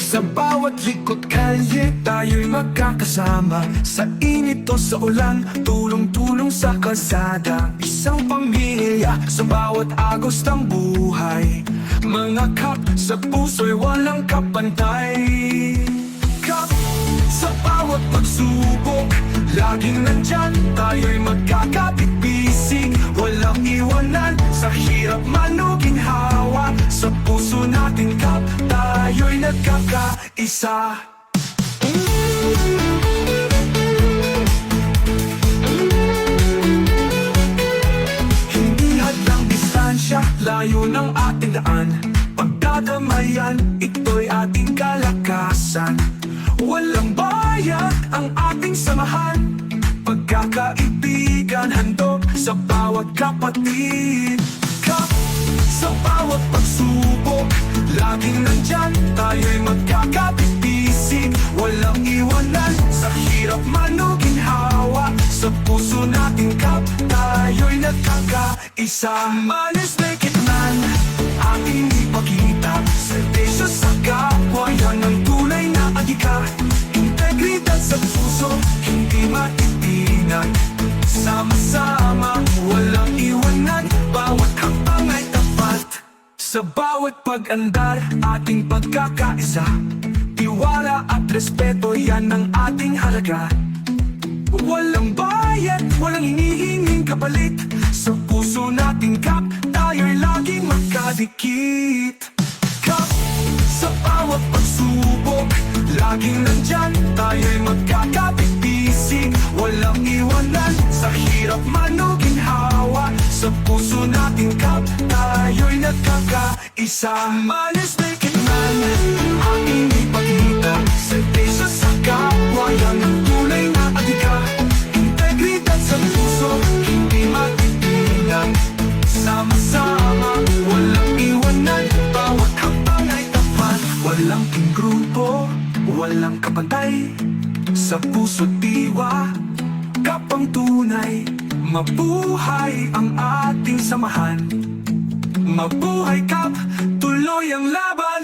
Sa bawat likod kalye, tayo'y magkakasama. Sa init o sa ulan, tulong-tulong sa kalsada. Isang pamilya sa bawat agos ng buhay. Mga kap sa puso'y walang kapantay. Kap sa bawat pagsubok, laging nandyan. Tayo'y magkakapit-bisig, walang iwanan. Sa hirap man o ginhawa, sa puso natin kap, tayo'y nagkakaisa. Hindi hadlang distansya, layo ng ating daan. Pagdadamayan, ito'y ating kalakasan. Walang bayad ang ating samahan. Pagkakaibigan, handog sa bawat kapatid. Kap sa bawat pagsubok, laging nandyan. Tayo'y magkakapit-bisig, walang iwanan. Sa hirap man o ginhawa, sa puso natin kap, tayo'y nagkakaisa. Manis make it man, ating ipakita. Serbisyo sa kapwa, yan ang tunay na adhika. Integridad sa puso, hindi matitinag. Sama-sama, walang iwanan. Bawat hakbang ay tapat. Sa bawat pag-andar, ating pagkakaisa. Tiwala at respeto, yan ang ating halaga. Walang bayad, walang hinihinging kapalit. Sa puso nating kap, tayo'y laging magkadikit. Kap sa bawat pagsubok, laging nandyan. Tayo'y magkakapit-bisig, walang iwanan. Sa hirap man o ginhawa, sa puso nating kap, tayo'y nagkakaisa. Manis make it man, ating ipakita. Serbisyo sa kapwa, yan ang tunay na adhika. Integridad sa puso, hindi matitinag. Sama-sama, walang iwanan. Bawat hakbang ay tapat. Walang grupo, walang kapantay. Sa puso't diwa, kapang tunay. Mabuhay ang ating samahan. Mabuhay kap, tuloy ang laban.